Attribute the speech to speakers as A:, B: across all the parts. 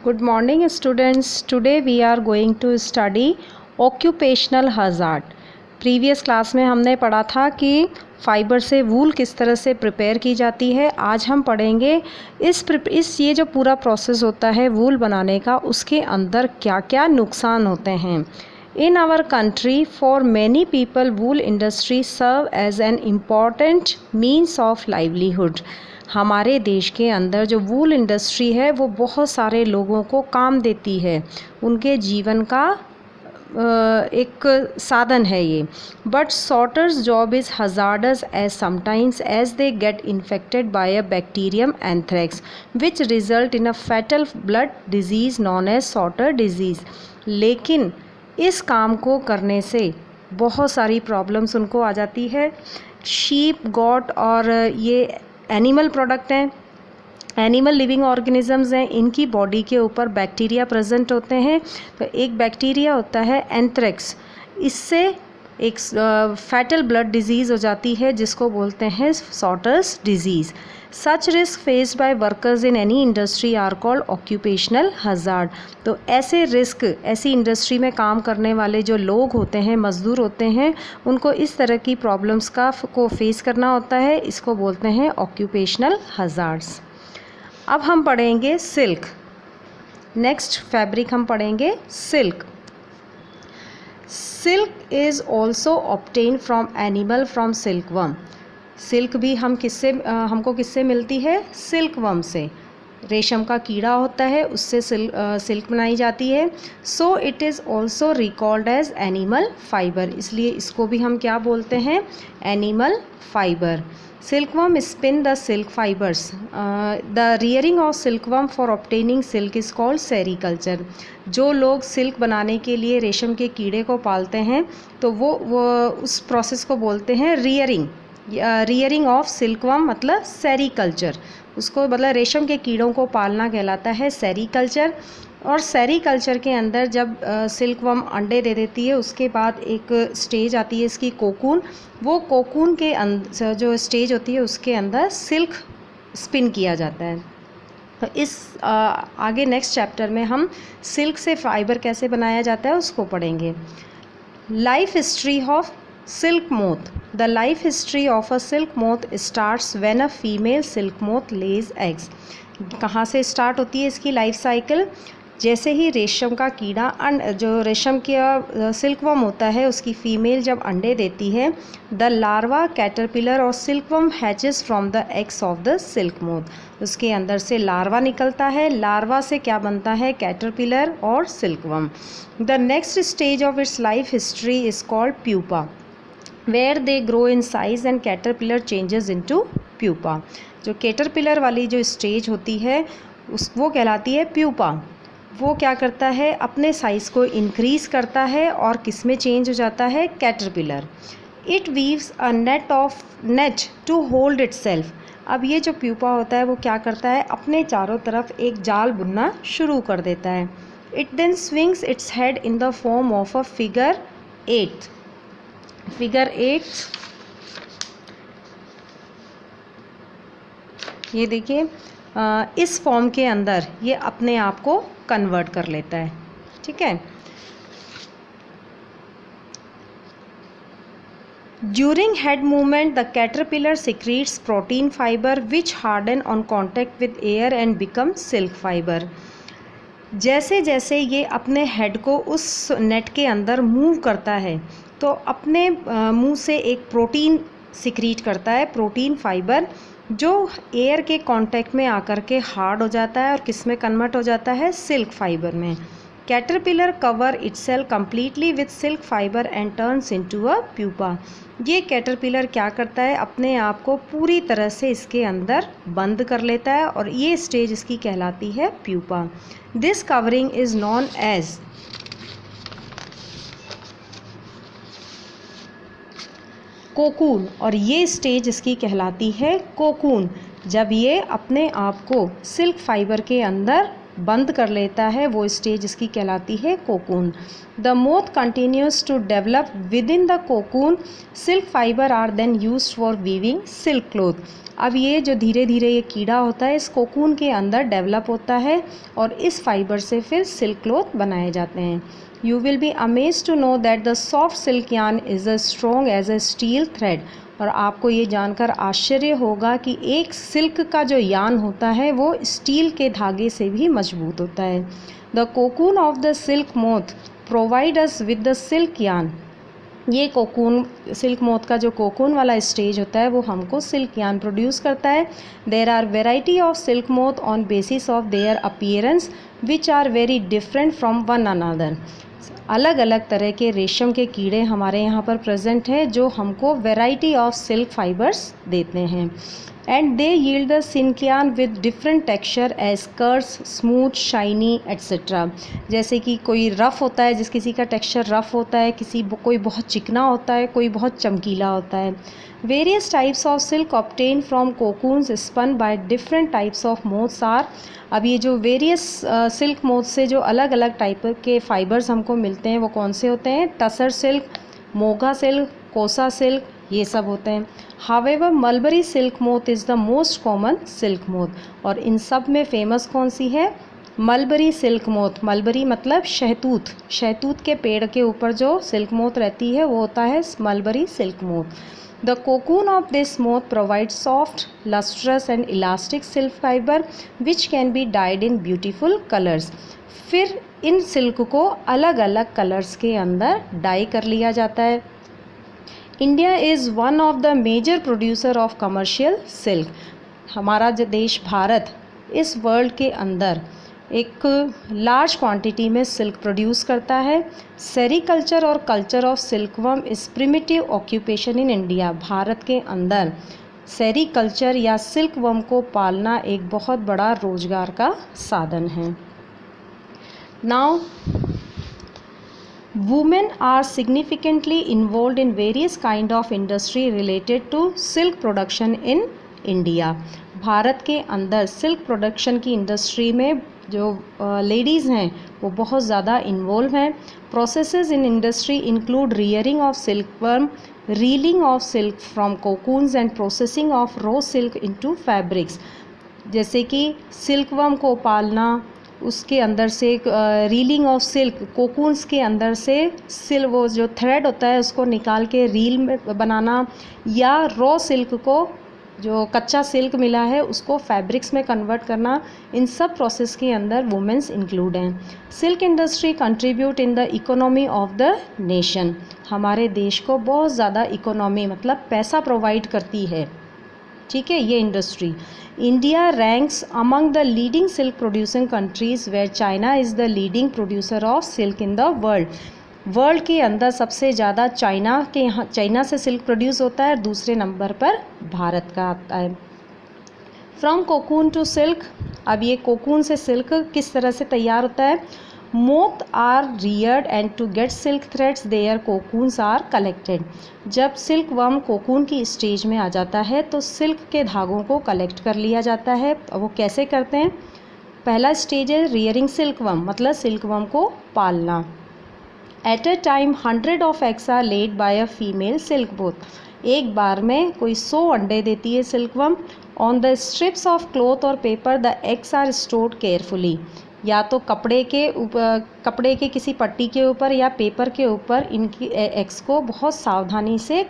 A: Good morning students. Today we are going to study occupational hazard. Previous class में हमने पढ़ा था कि फाइबर से वूल किस तरह से प्रिपेयर की जाती है। आज हम पढ़ेंगे ये जो पूरा प्रोसेस होता है वूल बनाने का, उसके अंदर क्या क्या नुकसान होते हैं। In our country for many people wool industry serve as an important means of livelihood. हमारे देश के अंदर जो वूल इंडस्ट्री है वो बहुत सारे लोगों को काम देती है, उनके जीवन का एक साधन है ये। But sorters job is hazardous as sometimes as they get infected by a bacterium anthrax which result in a fatal blood disease known as sorter disease. लेकिन इस काम को करने से बहुत सारी प्रॉब्लम्स उनको आ जाती है। शीप, गॉट और ये एनिमल प्रोडक्ट हैं, एनिमल लिविंग ऑर्गेनिजम्स हैं, इनकी बॉडी के ऊपर बैक्टीरिया प्रेजेंट होते हैं। तो एक बैक्टीरिया होता है एंथ्रेक्स, इससे एक फैटल ब्लड डिजीज़ हो जाती है जिसको बोलते हैं sorters disease. Such risk faced by workers in any industry are called occupational hazard. तो ऐसे रिस्क, ऐसी इंडस्ट्री में काम करने वाले जो लोग होते हैं, मज़दूर होते हैं, उनको इस तरह की प्रॉब्लम्स को फेस करना होता है, इसको बोलते हैं ऑक्यूपेशनल हजार्ड्स। अब हम पढ़ेंगे सिल्क। नेक्स्ट फैब्रिक हम पढ़ेंगे silk. Silk is also obtain from animal from silkworm. Silk भी हमको किससे मिलती है? सिल्कवर्म से। रेशम का कीड़ा होता है, उससे सिल्क बनाई जाती है। So it is also recalled as animal fibre, इसलिए इसको भी हम क्या बोलते हैं? Animal fibre. Silkworm spin the silk fibers. The rearing of silkworm for obtaining silk is called sericulture. जो लोग सिल्क बनाने के लिए रेशम के कीड़े को पालते हैं तो वो उस प्रोसेस को बोलते हैं रियरिंग ऑफ सिल्कवर्म, मतलब सेरीकल्चर। उसको मतलब रेशम के कीड़ों को पालना कहलाता है सेरीकल्चर। और सेरीकल्चर के अंदर जब सिल्कवर्म अंडे दे देती है, उसके बाद एक स्टेज आती है इसकी कोकून। वो कोकून के अंदर जो स्टेज होती है उसके अंदर सिल्क स्पिन किया जाता है। तो इस आगे नेक्स्ट चैप्टर में हम सिल्क से फाइबर कैसे बनाया जाता है उसको पढ़ेंगे। Life history of silk moth. The life history of a silk moth starts when a female silk moth Lay's eggs. कहाँ से स्टार्ट होती है इसकी लाइफ साइकिल? जैसे ही रेशम का कीड़ा जो रेशम का सिल्कवर्म होता है, उसकी फीमेल जब अंडे देती है, द लार्वा कैटरपिलर और silkworm hatches from the eggs of the silk moth. उसके अंदर से लार्वा निकलता है। लार्वा से क्या बनता है? कैटरपिलर और silkworm. The next stage of its life history is called pupa, where they grow in size and caterpillar changes into pupa. जो कैटरपिलर वाली जो स्टेज होती है वो कहलाती है प्यूपा। वो क्या करता है? अपने साइज़ को इंक्रीज़ करता है और किस में चेंज हो जाता है? Caterpillar. It weaves a net to hold itself. अब ये जो प्यूपा होता है वो क्या करता है? अपने चारों तरफ एक जाल बुनना शुरू कर देता है। It then swings its head in the form of a figure 8। Figure 8 ये देखिए, इस फॉर्म के अंदर ये अपने आप को कन्वर्ट कर लेता है। ठीक है। During head movement the caterpillar secretes protein fibre which harden on contact with air and become silk fibre. जैसे जैसे ये अपने हेड को उस नेट के अंदर मूव करता है तो अपने मुंह से एक प्रोटीन सिक्रीट करता है, प्रोटीन फाइबर, जो एयर के कांटेक्ट में आकर के हार्ड हो जाता है और किस में कन्वर्ट हो जाता है? सिल्क फाइबर में। Caterpillar cover itself completely with silk fibre and turns into a pupa. ये कैटरपिलर क्या करता है? अपने आप को पूरी तरह से इसके अंदर बंद कर लेता है और ये स्टेज इसकी कहलाती है pupa. This covering is known as cocoon, और ये स्टेज इसकी कहलाती है कोकून। जब ये अपने आप को सिल्क फाइबर के अंदर बंद कर लेता है, वो स्टेज इसकी कहलाती है cocoon. The moth continues to develop within the cocoon, silk fibre are then used for weaving silk cloth. अब ये जो धीरे धीरे ये कीड़ा होता है इस कोकून के अंदर डेवलप होता है और इस फाइबर से फिर सिल्क क्लॉथ बनाए जाते हैं। You will be amazed to know that the soft silk yarn is a strong as a steel thread. और आपको ये जानकर आश्चर्य होगा कि एक सिल्क का जो यान होता है वो स्टील के धागे से भी मजबूत होता है। The cocoon of the silk moth provide us with the silk यान। ये कोकून, सिल्क मोथ का जो कोकून वाला स्टेज होता है वो हमको सिल्क यान प्रोड्यूस करता है। There are variety of silk moth on basis of their appearance which are very different from one another. अलग अलग तरह के रेशम के कीड़े हमारे यहाँ पर प्रेजेंट हैं जो हमको वेराइटी ऑफ सिल्क फाइबर्स देते हैं। And they yield the silk yarn with different texture as coarse, smooth, shiny etcetera. जैसे कि कोई रफ़ होता है, जिस किसी का टेक्सचर रफ़ होता है, कोई बहुत चिकना होता है, कोई बहुत चमकीला होता है। Various types of silk obtain from cocoons spun by different types of moths are. अब ये जो वेरियस सिल्क मोथ से जो अलग अलग टाइप के फाइबर्स हमको मिलते हैं वो कौन से होते हैं? टसर सिल्क, मोगा सिल्क, कोसा सिल्क, ये सब होते हैं। However mulberry silk moth is the most common silk moth. और इन सब में फेमस कौन सी है? Mulberry silk moth. मलबरी मतलब शहतूत, शहतूत के पेड़ के ऊपर जो सिल्क मोथ रहती है वो होता है mulberry silk moth. The cocoon of this moth provides soft, lustrous and elastic silk fiber which can be dyed in beautiful colors. फिर इन सिल्क को अलग अलग कलर्स के अंदर डाई कर लिया जाता है। India is one of the major producer of commercial silk. हमारा जो देश भारत इस वर्ल्ड के अंदर एक लार्ज क्वांटिटी में सिल्क प्रोड्यूस करता है। सेरीकल्चर और culture of silkworm is primitive occupation in India. भारत के अंदर सेरीकल्चर या सिल्कवर्म को पालना एक बहुत बड़ा रोजगार का साधन है। Now women are significantly involve in various kind of industry related to silk production in India. भारत के अंदर सिल्क प्रोडक्शन की इंडस्ट्री में जो लेडीज़ हैं वो बहुत ज़्यादा इन्वॉल्व हैं। Processes in industry include rearing of silkworm, reeling of silk from cocoons and processing of raw silk into fabrics. जैसे कि सिल्कवर्म को पालना, उसके अंदर से रीलिंग ऑफ सिल्क, कोकून्स के अंदर से वो जो थ्रेड होता है उसको निकाल के रील में बनाना, या रॉ सिल्क को, जो कच्चा सिल्क मिला है उसको फैब्रिक्स में कन्वर्ट करना, इन सब प्रोसेस के अंदर वुमेन्स इंक्लूड हैं। Silk industry contribute in the economy of the nation. हमारे देश को बहुत ज़्यादा इकोनॉमी मतलब पैसा प्रोवाइड करती है, ठीक है, ये industry. India ranks among the leading silk producing countries where China is the leading producer of silk in the world. World के अंदर सबसे ज़्यादा चाइना से सिल्क प्रोड्यूस होता है, दूसरे नंबर पर भारत का आता है। From cocoon to silk. अब ये कोकून से सिल्क किस तरह से तैयार होता है? Moth are reared and to get silk threads their cocoons are collected. जब सिल्क वर्म कोकून की स्टेज में आ जाता है तो सिल्क के धागों को कलेक्ट कर लिया जाता है। वो कैसे करते हैं? पहला स्टेज है रियरिंग सिल्क वर्म, मतलब सिल्क वर्म को पालना। At a time 100 of eggs are laid by a female silk moth. एक बार में कोई 100 अंडे देती है silkworm. On the strips of cloth और paper the eggs are stored carefully. या तो कपड़े के किसी पट्टी के ऊपर या पेपर के ऊपर इनकी एग्स को बहुत सावधानी से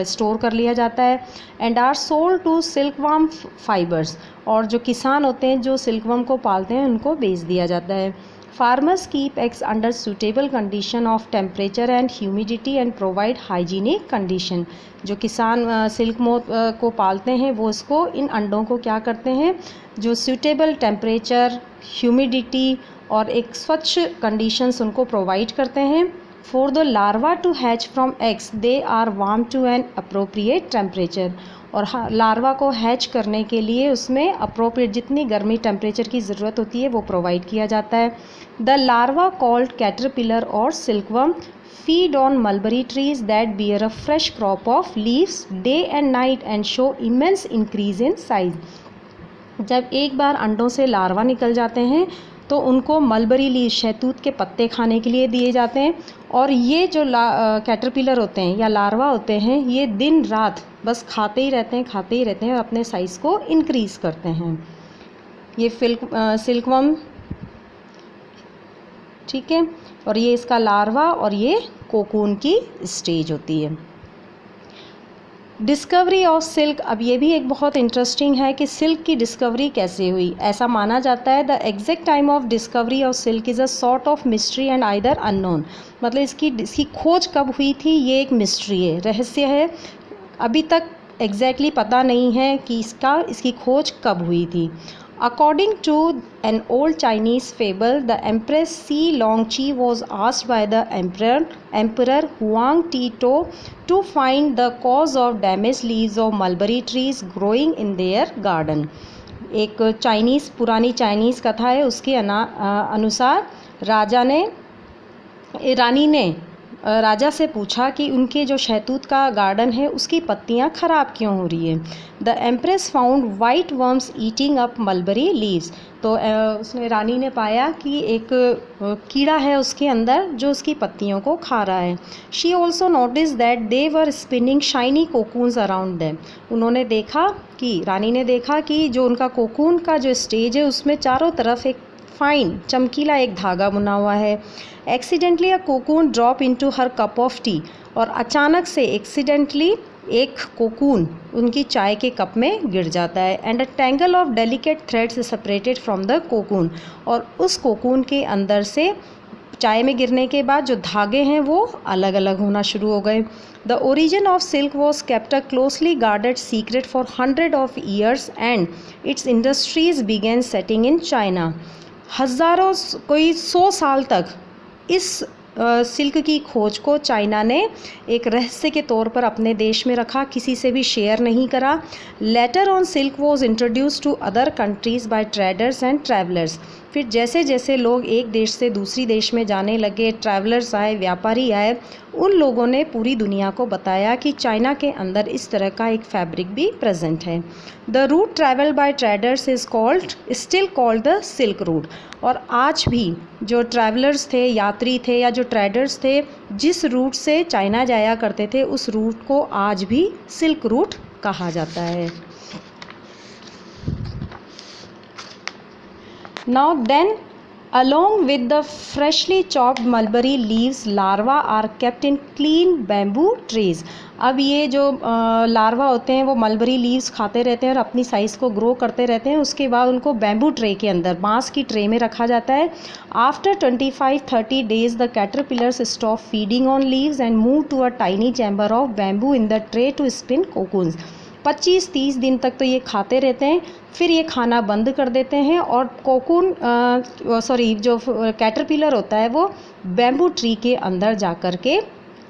A: स्टोर कर लिया जाता है। And are sold to silkworm fibres. और जो किसान होते हैं जो सिल्कवर्म को पालते हैं उनको बेच दिया जाता है। Farmers keep eggs under suitable condition of temperature and humidity and provide hygienic condition. जो किसान सिल्क मोथ को पालते हैं वो इसको, इन अंडों को क्या करते हैं, जो सूटेबल टेम्परेचर, ह्यूमिडिटी और एक स्वच्छ कंडीशंस उनको प्रोवाइड करते हैं। For the larva to hatch from eggs they are warm to an appropriate temperature. और लार्वा को हैच करने के लिए उसमें अप्रोप्रिएट जितनी गर्मी टेम्परेचर की ज़रूरत होती है वो प्रोवाइड किया जाता है। द लार्वा कॉल्ड कैटरपिलर और silkworm feed on mulberry trees that bear a fresh crop of leaves day and night and show immense increase in size. जब एक बार अंडों से लार्वा निकल जाते हैं तो उनको मलबरी लीव, शहतूत के पत्ते खाने के लिए दिए जाते हैं। और ये जो कैटरपिलर होते हैं या लार्वा होते हैं, ये दिन रात बस खाते ही रहते हैं और अपने साइज़ को इंक्रीज़ करते हैं। ये सिल्कवर्म, ठीक है, और ये इसका लार्वा और ये कोकून की स्टेज होती है। डिस्कवरी ऑफ सिल्क, अब ये भी एक बहुत इंटरेस्टिंग है कि सिल्क की डिस्कवरी कैसे हुई। ऐसा माना जाता है the exact time of discovery of silk is a sort of mystery and either unknown, मतलब इसकी खोज कब हुई थी ये एक मिस्ट्री है, रहस्य है। अभी तक एग्जैक्टली पता नहीं है कि इसकी खोज कब हुई थी। According to an old Chinese fable, the Empress Si Longqi was asked by the Emperor Huang Tito to find the cause of damaged leaves of mulberry trees growing in their garden. एक पुरानी Chinese कथा है, उसके अनुसार रानी ने राजा से पूछा कि उनके जो शहतूत का गार्डन है उसकी पत्तियां ख़राब क्यों हो रही है। The empress found white worms eating up mulberry leaves, तो उसने रानी ने पाया कि एक कीड़ा है उसके अंदर जो उसकी पत्तियों को खा रहा है। She also notice that they were spinning shiny cocoons around them, रानी ने देखा कि जो उनका कोकून का जो स्टेज है उसमें चारों तरफ एक फाइन चमकीला एक धागा बुना हुआ है। Accidentally a cocoon drop into her cup of T, और अचानक से एक्सीडेंटली एक कोकून उनकी चाय के कप में गिर जाता है। And a tangle of delicate threads separated from the cocoon, और उस कोकून के अंदर से चाय में गिरने के बाद जो धागे हैं वो अलग अलग होना शुरू हो गए। The origin of silk was kept a closely guarded secret for 100 of years and its industries began setting in China. हज़ारों, कोई 100 साल तक इस सिल्क की खोज को चाइना ने एक रहस्य के तौर पर अपने देश में रखा, किसी से भी शेयर नहीं करा। Later on silk was introduce to other countries by traders and travellers, फिर जैसे जैसे लोग एक देश से दूसरी देश में जाने लगे, ट्रैवलर्स आए, व्यापारी आए, उन लोगों ने पूरी दुनिया को बताया कि चाइना के अंदर इस तरह का एक फैब्रिक भी प्रेजेंट है। The route travel by traders is still called the silk route, और आज भी जो ट्रैवलर्स थे, यात्री थे या जो ट्रेडर्स थे, जिस रूट से चाइना जाया करते थे उस रूट को आज भी सिल्क रूट कहा जाता है। Now then, along with the freshly chopped mulberry leaves, larvae are kept in clean bamboo trays. अब ये जो लार्वा होते हैं वो मलबरी लीव्स खाते रहते हैं और अपनी साइज़ को ग्रो करते रहते हैं। उसके बाद उनको बैम्बू ट्रे के अंदर, बांस की ट्रे में रखा जाता है। After 25-30 days the caterpillars stop feeding on leaves and move to a tiny chamber of bamboo in the tray to spin cocoons. 25-30 दिन तक तो ये खाते रहते हैं, फिर ये खाना बंद कर देते हैं और जो कैटरपिलर होता है वो बैम्बू ट्री के अंदर जा कर के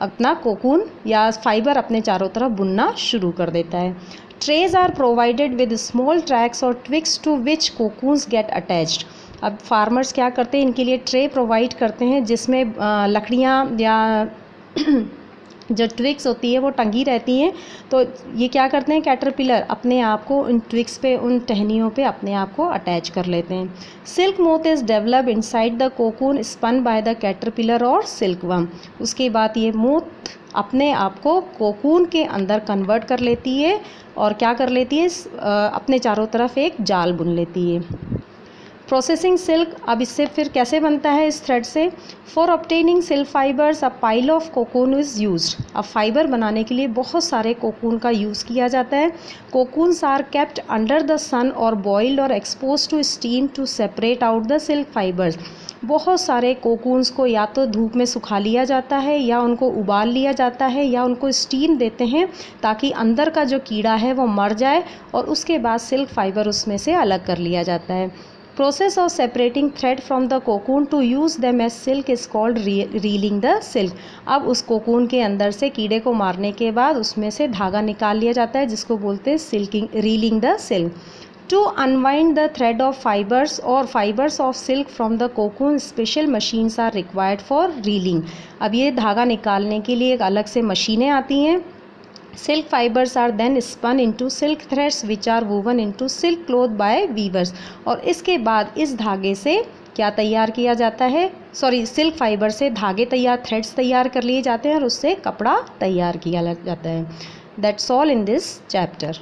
A: अपना कोकून या फाइबर अपने चारों तरफ बुनना शुरू कर देता है। Trays are provided with small tracks और twigs to which cocoons get attached. अब फार्मर्स क्या करते हैं, इनके लिए ट्रे प्रोवाइड करते हैं जिसमें लकड़ियाँ या जो ट्विक्स होती है वो टंगी रहती हैं। तो ये क्या करते हैं, कैटरपिलर अपने आप को उन ट्विक्स पे, उन टहनियों पे अपने आप को अटैच कर लेते हैं। Silk moth is develop inside the cocoon spun by the caterpillar और सिल्कवर्म। उसके बाद ये मोथ अपने आप को कोकून के अंदर कन्वर्ट कर लेती है और क्या कर लेती है, अपने चारों तरफ एक जाल बुन लेती है। प्रोसेसिंग सिल्क, अब इससे फिर कैसे बनता है इस थ्रेड से। For obtaining silk fibres a pile of cocoon is used. अब फाइबर बनाने के लिए बहुत सारे कोकून का यूज़ किया जाता है। Cocoons are kept under the sun और बॉइल्ड और expose to steam to separate out the silk fibres. बहुत सारे कोकून्स को या तो धूप में सुखा लिया जाता है या उनको उबाल लिया जाता है या उनको स्टीम देते हैं ताकि अंदर का जो कीड़ा है वो मर जाए और उसके बाद सिल्क फाइबर उसमें से अलग कर लिया जाता है। Process of separating thread from the cocoon to use them as silk is called reeling the silk. अब उस कोकून के अंदर से कीड़े को मारने के बाद उसमें से धागा निकाल लिया जाता है जिसको बोलते हैं reeling the silk. To unwind the thread of fibres और fibres of silk from the cocoon special machines are required for reeling. अब ये धागा निकालने के लिए एक अलग से मशीनें आती हैं। Silk fibers are then spun into silk threads which are woven into silk cloth by weavers। और इसके बाद इस धागे से क्या तैयार किया जाता है, सिल्क फाइबर से धागे तैयार, थ्रेड्स तैयार कर लिए जाते हैं और उससे कपड़ा तैयार किया जाता है। That's all in this chapter.